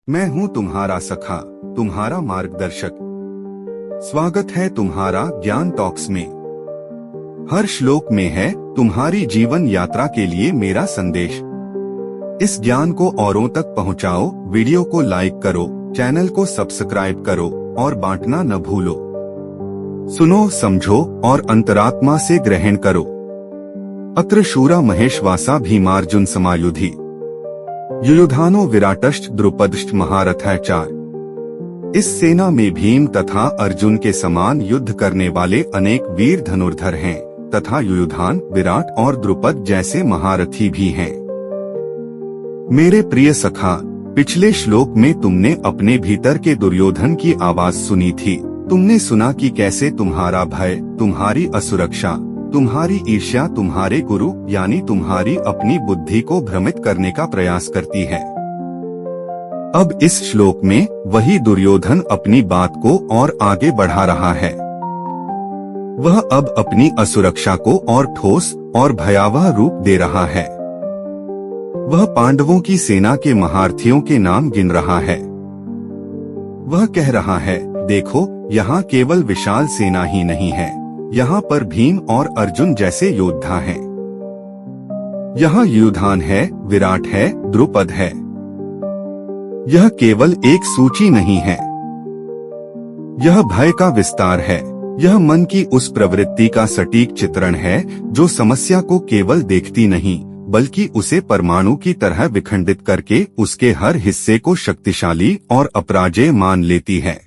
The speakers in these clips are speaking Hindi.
मैं हूँ तुम्हारा सखा, तुम्हारा मार्गदर्शक। स्वागत है तुम्हारा ज्ञान टॉक्स में। हर श्लोक में है तुम्हारी जीवन यात्रा के लिए मेरा संदेश। इस ज्ञान को औरों तक पहुँचाओ, वीडियो को लाइक करो, चैनल को सब्सक्राइब करो और बांटना न भूलो। सुनो, समझो और अंतरात्मा से ग्रहण करो। अत्र शूरा महेशवासा भीमार्जुन समायुधि, युयुधानो विराटश्च द्रुपदश्च महारथः चार। इस सेना में भीम तथा अर्जुन के समान युद्ध करने वाले अनेक वीर धनुर्धर हैं तथा युयुधान, विराट और द्रुपद जैसे महारथी भी हैं। मेरे प्रिय सखा, पिछले श्लोक में तुमने अपने भीतर के दुर्योधन की आवाज सुनी थी। तुमने सुना कि कैसे तुम्हारा भय, तुम्हारी असुरक्षा, तुम्हारी ईर्ष्या तुम्हारे गुरु यानी तुम्हारी अपनी बुद्धि को भ्रमित करने का प्रयास करती है। अब इस श्लोक में वही दुर्योधन अपनी बात को और आगे बढ़ा रहा है। वह अब अपनी असुरक्षा को और ठोस और भयावह रूप दे रहा है। वह पांडवों की सेना के महारथियों के नाम गिन रहा है। वह कह रहा है, देखो, यहाँ केवल विशाल सेना ही नहीं है, यहाँ पर भीम और अर्जुन जैसे योद्धा हैं। यहाँ युयुधान है, विराट है, द्रुपद है। यह केवल एक सूची नहीं है, यह भय का विस्तार है। यह मन की उस प्रवृत्ति का सटीक चित्रण है जो समस्या को केवल देखती नहीं बल्कि उसे परमाणु की तरह विखंडित करके उसके हर हिस्से को शक्तिशाली और अपराजेय मान लेती है।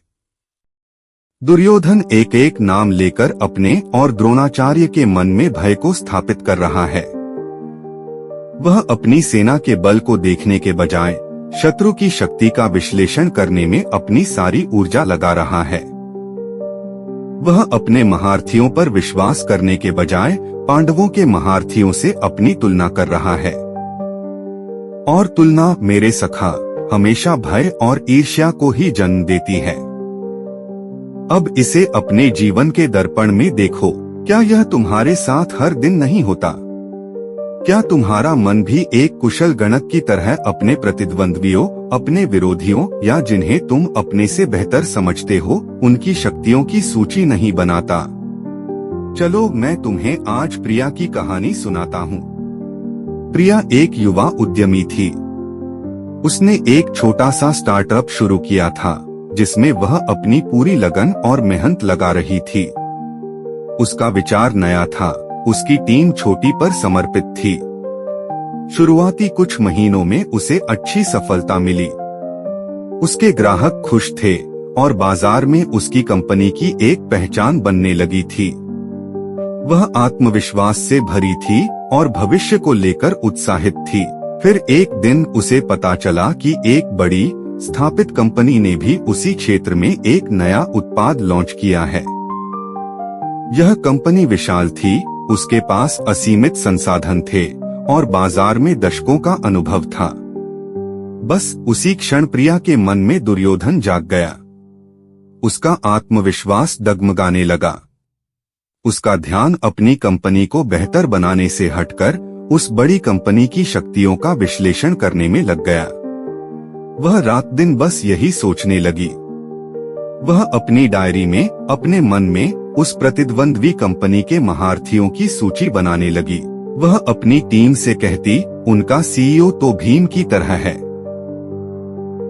दुर्योधन एक एक नाम लेकर अपने और द्रोणाचार्य के मन में भय को स्थापित कर रहा है। वह अपनी सेना के बल को देखने के बजाय शत्रु की शक्ति का विश्लेषण करने में अपनी सारी ऊर्जा लगा रहा है। वह अपने महारथियों पर विश्वास करने के बजाय पांडवों के महारथियों से अपनी तुलना कर रहा है। और तुलना, मेरे सखा, हमेशा भय और ईर्ष्या को ही जन्म देती है। अब इसे अपने जीवन के दर्पण में देखो। क्या यह तुम्हारे साथ हर दिन नहीं होता? क्या तुम्हारा मन भी एक कुशल गणक की तरह अपने प्रतिद्वंद्वियों, अपने विरोधियों या जिन्हें तुम अपने से बेहतर समझते हो, उनकी शक्तियों की सूची नहीं बनाता? चलो, मैं तुम्हें आज प्रिया की कहानी सुनाता हूँ। प्रिया एक युवा उद्यमी थी। उसने एक छोटा सा स्टार्टअप शुरू किया था जिसमें वह अपनी पूरी लगन और मेहनत लगा रही थी। उसका विचार नया था, उसकी टीम छोटी पर समर्पित थी। शुरुआती कुछ महीनों में उसे अच्छी सफलता मिली। उसके ग्राहक खुश थे और बाजार में उसकी कंपनी की एक पहचान बनने लगी थी। वह आत्मविश्वास से भरी थी और भविष्य को लेकर उत्साहित थी। फिर एक दिन उसे पता चला कि एक बड़ी स्थापित कंपनी ने भी उसी क्षेत्र में एक नया उत्पाद लॉन्च किया है। यह कंपनी विशाल थी, उसके पास असीमित संसाधन थे और बाजार में दशकों का अनुभव था। बस उसी क्षण प्रिया के मन में दुर्योधन जाग गया। उसका आत्मविश्वास डगमगाने लगा। उसका ध्यान अपनी कंपनी को बेहतर बनाने से हटकर उस बड़ी कंपनी की शक्तियों का विश्लेषण करने में लग गया। वह रात दिन बस यही सोचने लगी। वह अपनी डायरी में, अपने मन में उस प्रतिद्वंद्वी कंपनी के महारथियों की सूची बनाने लगी। वह अपनी टीम से कहती, उनका सीईओ तो भीम की तरह है।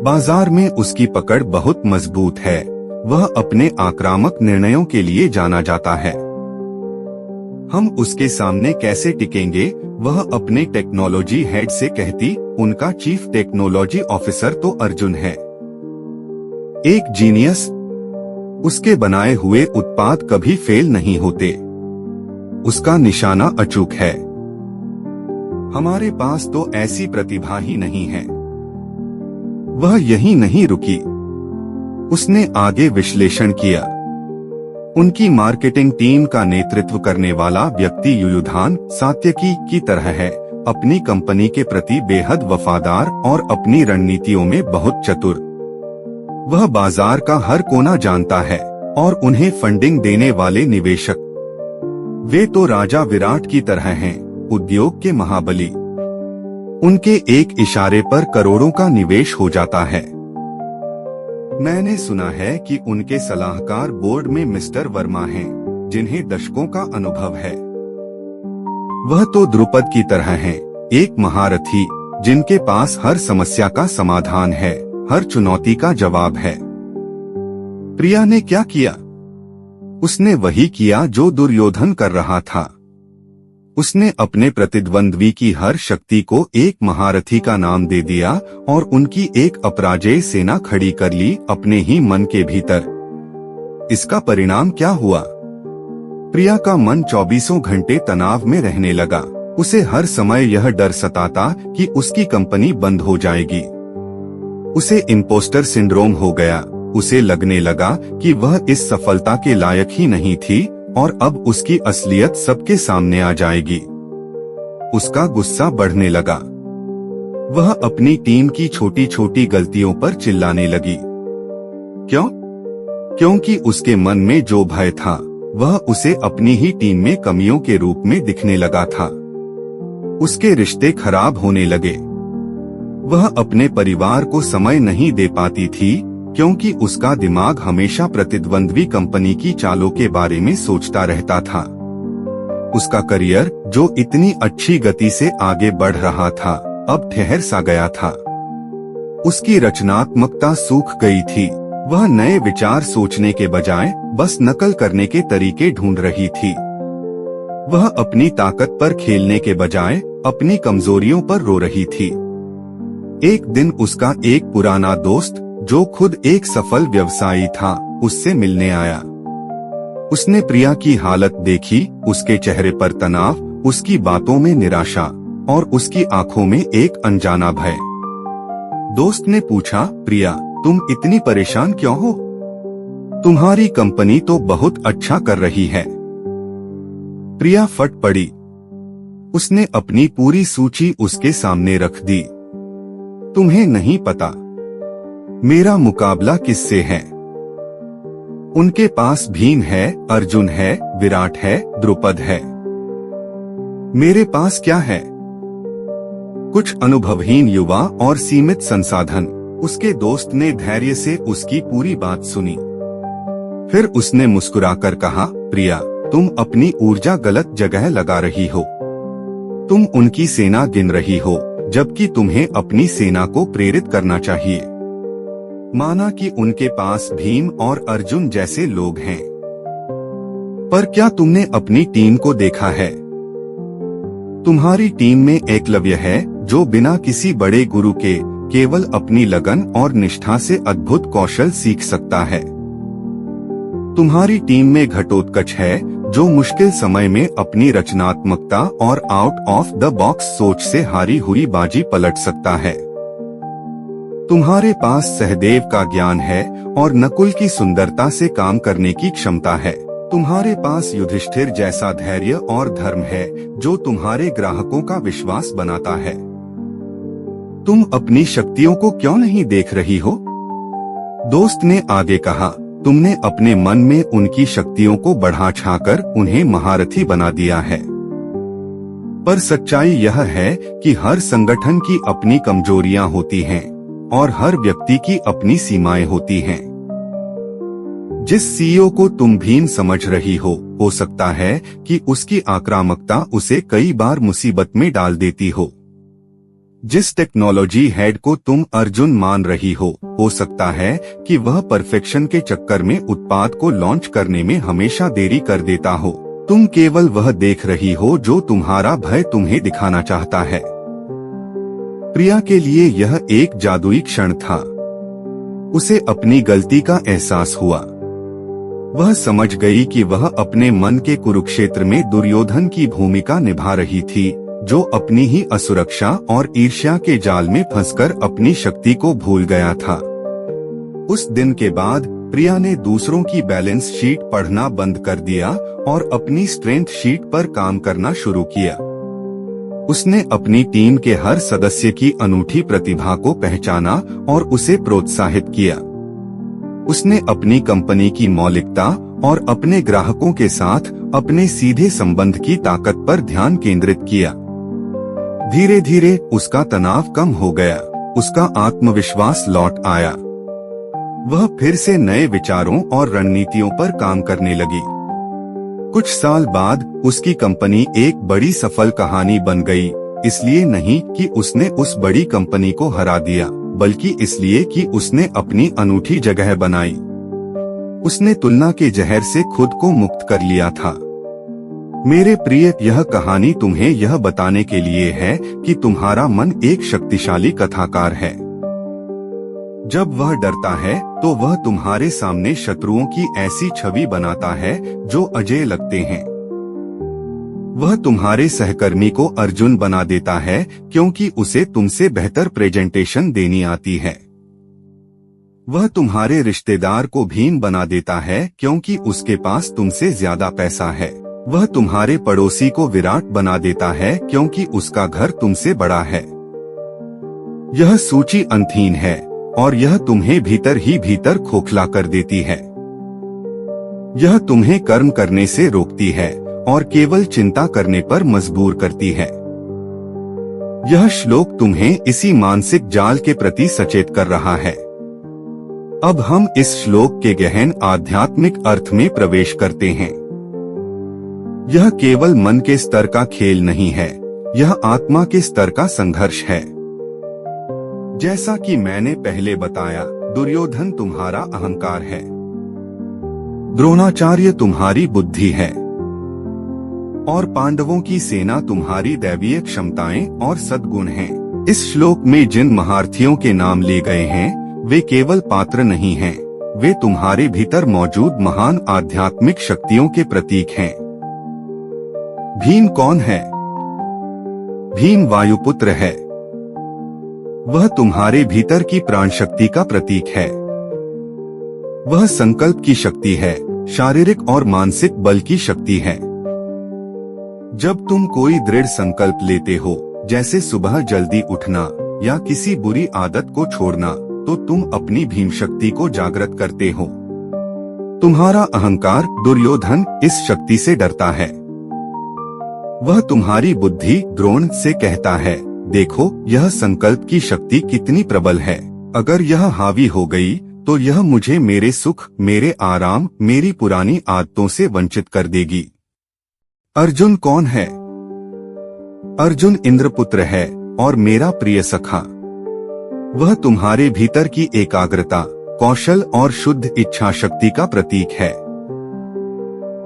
बाजार में उसकी पकड़ बहुत मजबूत है। वह अपने आक्रामक निर्णयों के लिए जाना जाता है। हम उसके सामने कैसे टिकेंगे? वह अपने टेक्नोलॉजी हेड से कहती, उनका चीफ टेक्नोलॉजी ऑफिसर तो अर्जुन है, एक जीनियस। उसके बनाए हुए उत्पाद कभी फेल नहीं होते। उसका निशाना अचूक है। हमारे पास तो ऐसी प्रतिभा ही नहीं है। वह यहीं नहीं रुकी। उसने आगे विश्लेषण किया। उनकी मार्केटिंग टीम का नेतृत्व करने वाला व्यक्ति युयुधान सात्यकी की तरह है, अपनी कंपनी के प्रति बेहद वफादार और अपनी रणनीतियों में बहुत चतुर। वह बाजार का हर कोना जानता है और उन्हें फंडिंग देने वाले निवेशक, वे तो राजा विराट की तरह हैं, उद्योग के महाबली। उनके एक इशारे पर करोड़ों का निवेश हो जाता है। मैंने सुना है कि उनके सलाहकार बोर्ड में मिस्टर वर्मा हैं, जिन्हें दशकों का अनुभव है। वह तो द्रुपद की तरह हैं, एक महारथी जिनके पास हर समस्या का समाधान है, हर चुनौती का जवाब है। प्रिया ने क्या किया? उसने वही किया जो दुर्योधन कर रहा था। उसने अपने प्रतिद्वंद्वी की हर शक्ति को एक महारथी का नाम दे दिया और उनकी एक अपराजेय सेना खड़ी कर ली अपने ही मन के भीतर। इसका परिणाम क्या हुआ? प्रिया का मन 24 घंटे तनाव में रहने लगा। उसे हर समय यह डर सताता कि उसकी कंपनी बंद हो जाएगी। उसे इम्पोस्टर सिंड्रोम हो गया। उसे लगने लगा कि वह इस सफलता के लायक ही नहीं थी और अब उसकी असलियत सबके सामने आ जाएगी। उसका गुस्सा बढ़ने लगा। वह अपनी टीम की छोटी छोटी गलतियों पर चिल्लाने लगी। क्यों? क्योंकि उसके मन में जो भय था वह उसे अपनी ही टीम में कमियों के रूप में दिखने लगा था। उसके रिश्ते खराब होने लगे। वह अपने परिवार को समय नहीं दे पाती थी क्योंकि उसका दिमाग हमेशा प्रतिद्वंद्वी कंपनी की चालों के बारे में सोचता रहता था। उसका करियर जो इतनी अच्छी गति से आगे बढ़ रहा था अब ठहर सा गया था। उसकी रचनात्मकता सूख गई थी। वह नए विचार सोचने के बजाय बस नकल करने के तरीके ढूंढ रही थी। वह अपनी ताकत पर खेलने के बजाय अपनी कमजोरियों पर रो रही थी। एक दिन उसका एक पुराना दोस्त जो खुद एक सफल व्यवसायी था उससे मिलने आया। उसने प्रिया की हालत देखी, उसके चेहरे पर तनाव, उसकी बातों में निराशा और उसकी आंखों में एक अनजाना भय। दोस्त ने पूछा, प्रिया तुम इतनी परेशान क्यों हो? तुम्हारी कंपनी तो बहुत अच्छा कर रही है। प्रिया फट पड़ी। उसने अपनी पूरी सूची उसके सामने रख दी। तुम्हें नहीं पता मेरा मुकाबला किससे है। उनके पास भीम है, अर्जुन है, विराट है, द्रुपद है। मेरे पास क्या है? कुछ अनुभवहीन युवा और सीमित संसाधन। उसके दोस्त ने धैर्य से उसकी पूरी बात सुनी। फिर उसने मुस्कुराकर कहा, प्रिया तुम अपनी ऊर्जा गलत जगह लगा रही हो। तुम उनकी सेना गिन रही हो जबकि तुम्हें अपनी सेना को प्रेरित करना चाहिए। माना कि उनके पास भीम और अर्जुन जैसे लोग हैं, पर क्या तुमने अपनी टीम को देखा है? तुम्हारी टीम में एकलव्य है जो बिना किसी बड़े गुरु के केवल अपनी लगन और निष्ठा से अद्भुत कौशल सीख सकता है। तुम्हारी टीम में घटोत्कच है जो मुश्किल समय में अपनी रचनात्मकता और आउट ऑफ द बॉक्स सोच से हारी हुई बाजी पलट सकता है। तुम्हारे पास सहदेव का ज्ञान है और नकुल की सुंदरता से काम करने की क्षमता है। तुम्हारे पास युधिष्ठिर जैसा धैर्य और धर्म है जो तुम्हारे ग्राहकों का विश्वास बनाता है। तुम अपनी शक्तियों को क्यों नहीं देख रही हो? दोस्त ने आगे कहा, तुमने अपने मन में उनकी शक्तियों को बढ़ा छाकर उन्हें महारथी बना दिया है। पर सच्चाई यह है कि हर संगठन की अपनी कमजोरियां होती हैं और हर व्यक्ति की अपनी सीमाएं होती हैं। जिस सीईओ को तुम भीम समझ रही हो सकता है कि उसकी आक्रामकता उसे कई बार मुसीबत में डाल देती हो। जिस टेक्नोलॉजी हेड को तुम अर्जुन मान रही हो सकता है कि वह परफेक्शन के चक्कर में उत्पाद को लॉन्च करने में हमेशा देरी कर देता हो। तुम केवल वह देख रही हो जो तुम्हारा भय तुम्हें दिखाना चाहता है। प्रिया के लिए यह एक जादुई क्षण था। उसे अपनी गलती का एहसास हुआ। वह समझ गई कि वह अपने मन के कुरुक्षेत्र में दुर्योधन की भूमिका निभा रही थी, जो अपनी ही असुरक्षा और ईर्ष्या के जाल में फंसकर अपनी शक्ति को भूल गया था। उस दिन के बाद प्रिया ने दूसरों की बैलेंस शीट पढ़ना बंद कर दिया और अपनी स्ट्रेंथ शीट पर काम करना शुरू किया। उसने अपनी टीम के हर सदस्य की अनूठी प्रतिभा को पहचाना और उसे प्रोत्साहित किया। उसने अपनी कंपनी की मौलिकता और अपने ग्राहकों के साथ अपने सीधे संबंध की ताकत पर ध्यान केंद्रित किया। धीरे धीरे उसका तनाव कम हो गया, उसका आत्मविश्वास लौट आया। वह फिर से नए विचारों और रणनीतियों पर काम करने लगी। कुछ साल बाद उसकी कंपनी एक बड़ी सफल कहानी बन गई, इसलिए नहीं कि उसने उस बड़ी कंपनी को हरा दिया, बल्कि इसलिए कि उसने अपनी अनूठी जगह बनाई। उसने तुलना के जहर से खुद को मुक्त कर लिया था। मेरे प्रिय, यह कहानी तुम्हें यह बताने के लिए है कि तुम्हारा मन एक शक्तिशाली कथाकार है। जब वह डरता है तो वह तुम्हारे सामने शत्रुओं की ऐसी छवि बनाता है जो अजेय लगते हैं। वह तुम्हारे सहकर्मी को अर्जुन बना देता है क्योंकि उसे तुमसे बेहतर प्रेजेंटेशन देनी आती है। वह तुम्हारे रिश्तेदार को भीम बना देता है क्योंकि उसके पास तुमसे ज्यादा पैसा है। वह तुम्हारे पड़ोसी को विराट बना देता है क्योंकि उसका घर तुमसे बड़ा है। यह सूची अंतहीन है और यह तुम्हें भीतर ही भीतर खोखला कर देती है। यह तुम्हें कर्म करने से रोकती है और केवल चिंता करने पर मजबूर करती है। यह श्लोक तुम्हें इसी मानसिक जाल के प्रति सचेत कर रहा है। अब हम इस श्लोक के गहन आध्यात्मिक अर्थ में प्रवेश करते हैं। यह केवल मन के स्तर का खेल नहीं है, यह आत्मा के स्तर का संघर्ष है। जैसा कि मैंने पहले बताया, दुर्योधन तुम्हारा अहंकार है, द्रोणाचार्य तुम्हारी बुद्धि है और पांडवों की सेना तुम्हारी दैवीय क्षमताएं और सद्गुण हैं। इस श्लोक में जिन महारथियों के नाम लिए गए हैं वे केवल पात्र नहीं हैं, वे तुम्हारे भीतर मौजूद महान आध्यात्मिक शक्तियों के प्रतीक हैं। भीम कौन है? भीम वायुपुत्र है। वह तुम्हारे भीतर की प्राण शक्ति का प्रतीक है। वह संकल्प की शक्ति है, शारीरिक और मानसिक बल की शक्ति है। जब तुम कोई दृढ़ संकल्प लेते हो, जैसे सुबह जल्दी उठना या किसी बुरी आदत को छोड़ना, तो तुम अपनी भीम शक्ति को जागृत करते हो। तुम्हारा अहंकार दुर्योधन इस शक्ति से डरता है। वह तुम्हारी बुद्धि द्रोण से कहता है, देखो यह संकल्प की शक्ति कितनी प्रबल है। अगर यह हावी हो गई तो यह मुझे मेरे सुख, मेरे आराम, मेरी पुरानी आदतों से वंचित कर देगी। अर्जुन कौन है? अर्जुन इंद्रपुत्र है और मेरा प्रिय सखा। वह तुम्हारे भीतर की एकाग्रता, कौशल और शुद्ध इच्छा शक्ति का प्रतीक है।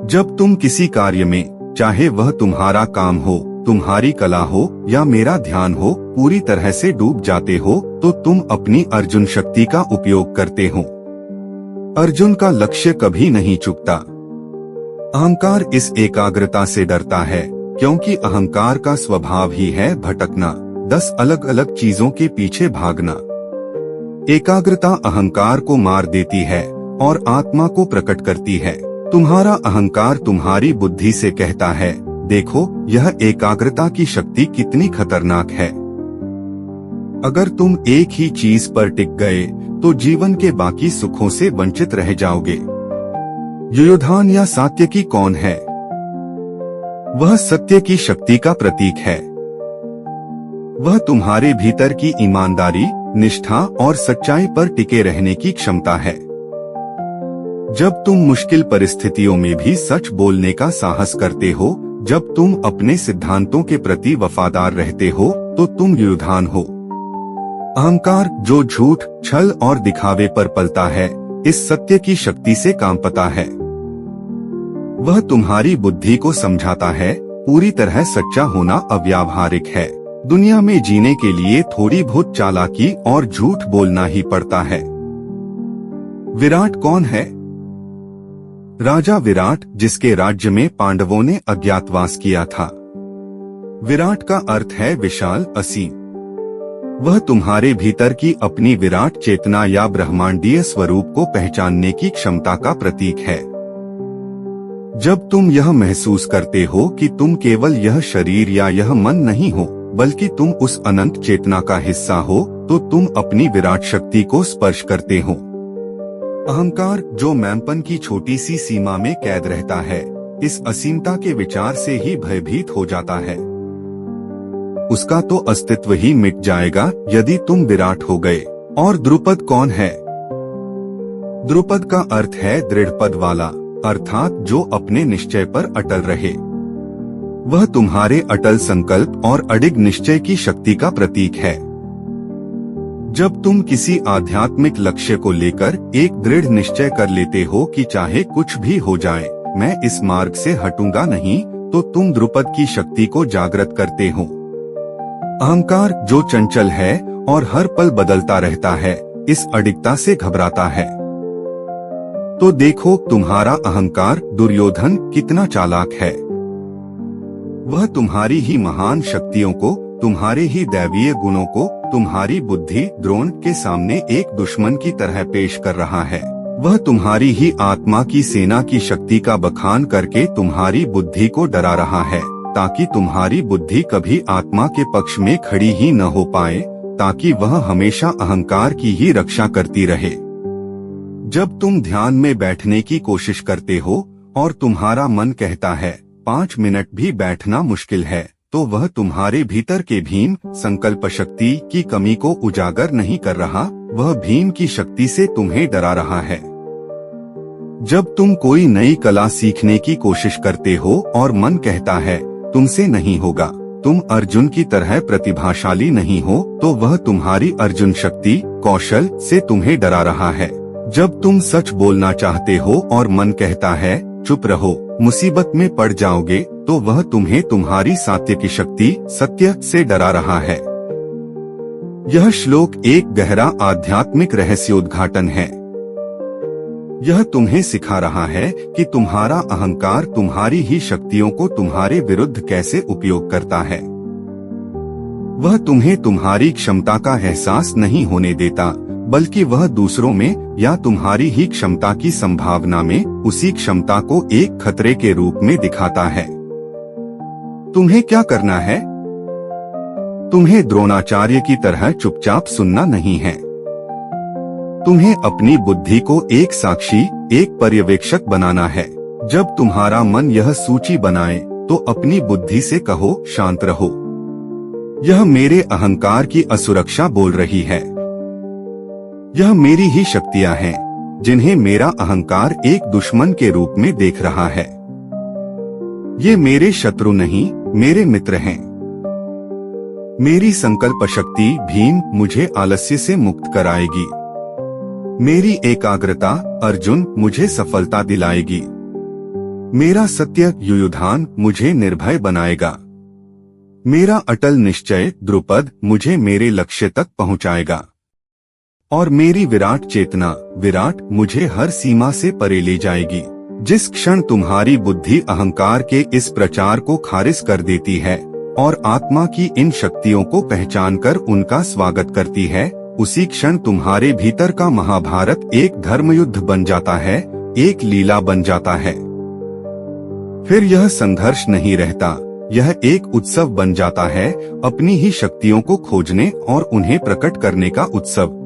जब तुम किसी कार्य में, चाहे वह तुम्हारा काम हो, तुम्हारी कला हो या मेरा ध्यान हो, पूरी तरह से डूब जाते हो, तो तुम अपनी अर्जुन शक्ति का उपयोग करते हो। अर्जुन का लक्ष्य कभी नहीं चुकता। अहंकार इस एकाग्रता से डरता है क्योंकि अहंकार का स्वभाव ही है भटकना, 10 अलग अलग चीजों के पीछे भागना। एकाग्रता अहंकार को मार देती है और आत्मा को प्रकट करती है। तुम्हारा अहंकार तुम्हारी बुद्धि से कहता है, देखो यह एकाग्रता की शक्ति कितनी खतरनाक है। अगर तुम एक ही चीज पर टिक गए तो जीवन के बाकी सुखों से वंचित रह जाओगे। युयोधान या सात्यकी कौन है? वह सत्य की शक्ति का प्रतीक है। वह तुम्हारे भीतर की ईमानदारी, निष्ठा और सच्चाई पर टिके रहने की क्षमता है। जब तुम मुश्किल परिस्थितियों में भी सच बोलने का साहस करते हो, जब तुम अपने सिद्धांतों के प्रति वफादार रहते हो, तो तुम युयोधान हो। अहंकार जो झूठ, छल और दिखावे पर पलता है, इस सत्य की शक्ति से कांपता है। वह तुम्हारी बुद्धि को समझाता है, पूरी तरह सच्चा होना अव्यावहारिक है। दुनिया में जीने के लिए थोड़ी बहुत चालाकी और झूठ बोलना ही पड़ता है। विराट कौन है? राजा विराट, जिसके राज्य में पांडवों ने अज्ञातवास किया था। विराट का अर्थ है विशाल, असीम। वह तुम्हारे भीतर की अपनी विराट चेतना या ब्रह्मांडीय स्वरूप को पहचानने की क्षमता का प्रतीक है। जब तुम यह महसूस करते हो कि तुम केवल यह शरीर या यह मन नहीं हो, बल्कि तुम उस अनंत चेतना का हिस्सा हो, तो तुम अपनी विराट शक्ति को स्पर्श करते हो। अहंकार जो मैंपन की छोटी सी सीमा में कैद रहता है, इस असीमता के विचार से ही भयभीत हो जाता है। उसका तो अस्तित्व ही मिट जाएगा यदि तुम विराट हो गए। और द्रुपद कौन है? द्रुपद का अर्थ है दृढ़ पद वाला, अर्थात जो अपने निश्चय पर अटल रहे। वह तुम्हारे अटल संकल्प और अडिग निश्चय की शक्ति का प्रतीक है। जब तुम किसी आध्यात्मिक लक्ष्य को लेकर एक दृढ़ निश्चय कर लेते हो कि चाहे कुछ भी हो जाए, मैं इस मार्ग से हटूंगा नहीं, तो तुम द्रुपद की शक्ति को जागृत करते हो। अहंकार जो चंचल है और हर पल बदलता रहता है, इस अडिगता से घबराता है। तो देखो तुम्हारा अहंकार दुर्योधन कितना चालाक है। वह तुम्हारी ही महान शक्तियों को, तुम्हारे ही दैवीय गुणों को, तुम्हारी बुद्धि द्रोण के सामने एक दुश्मन की तरह पेश कर रहा है। वह तुम्हारी ही आत्मा की सेना की शक्ति का बखान करके तुम्हारी बुद्धि को डरा रहा है, ताकि तुम्हारी बुद्धि कभी आत्मा के पक्ष में खड़ी ही न हो पाए, ताकि वह हमेशा अहंकार की ही रक्षा करती रहे। जब तुम ध्यान में बैठने की कोशिश करते हो और तुम्हारा मन कहता है 5 मिनट भी बैठना मुश्किल है, तो वह तुम्हारे भीतर के भीम संकल्प शक्ति की कमी को उजागर नहीं कर रहा, वह भीम की शक्ति से तुम्हें डरा रहा है। जब तुम कोई नई कला सीखने की कोशिश करते हो और मन कहता है तुमसे नहीं होगा, तुम अर्जुन की तरह प्रतिभाशाली नहीं हो, तो वह तुम्हारी अर्जुन शक्ति कौशल से तुम्हें डरा रहा है। जब तुम सच बोलना चाहते हो और मन कहता है चुप रहो, मुसीबत में पड़ जाओगे, तो वह तुम्हें तुम्हारी सात्य की शक्ति सत्य से डरा रहा है। यह श्लोक एक गहरा आध्यात्मिक रहस्योद्घाटन है। यह तुम्हें सिखा रहा है कि तुम्हारा अहंकार तुम्हारी ही शक्तियों को तुम्हारे विरुद्ध कैसे उपयोग करता है। वह तुम्हें तुम्हारी क्षमता का एहसास नहीं होने देता, बल्कि वह दूसरों में या तुम्हारी ही क्षमता की संभावना में उसी क्षमता को एक खतरे के रूप में दिखाता है। तुम्हें क्या करना है? तुम्हें द्रोणाचार्य की तरह चुपचाप सुनना नहीं है। तुम्हें अपनी बुद्धि को एक साक्षी, एक पर्यवेक्षक बनाना है। जब तुम्हारा मन यह सूची बनाए, तो अपनी बुद्धि से कहो शांत रहो। यह मेरे अहंकार की असुरक्षा बोल रही है। यह मेरी ही शक्तियां हैं, जिन्हें मेरा अहंकार एक दुश्मन के रूप में देख रहा है। ये मेरे शत्रु नहीं, मेरे मित्र हैं। मेरी संकल्प शक्ति भीम मुझे आलस्य से मुक्त कराएगी। मेरी एकाग्रता अर्जुन मुझे सफलता दिलाएगी। मेरा सत्य युयुधान मुझे निर्भय बनाएगा। मेरा अटल निश्चय द्रुपद मुझे मेरे लक्ष्य तक पहुंचाएगा। और मेरी विराट चेतना विराट मुझे हर सीमा से परे ले जाएगी। जिस क्षण तुम्हारी बुद्धि अहंकार के इस प्रचार को खारिज कर देती है और आत्मा की इन शक्तियों को पहचानकर उनका स्वागत करती है, उसी क्षण तुम्हारे भीतर का महाभारत एक धर्मयुद्ध बन जाता है, एक लीला बन जाता है। फिर यह संघर्ष नहीं रहता, यह एक उत्सव बन जाता है, अपनी ही शक्तियों को खोजने और उन्हें प्रकट करने का उत्सव।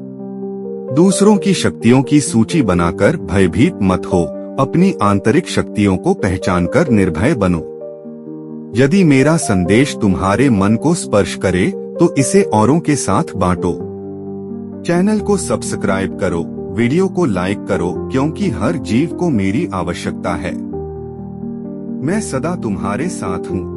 दूसरों की शक्तियों की सूची बनाकर भयभीत मत हो, अपनी आंतरिक शक्तियों को पहचानकर निर्भय बनो। यदि मेरा संदेश तुम्हारे मन को स्पर्श करे, तो इसे औरों के साथ बांटो। चैनल को सब्सक्राइब करो, वीडियो को लाइक करो, क्योंकि हर जीव को मेरी आवश्यकता है। मैं सदा तुम्हारे साथ हूँ।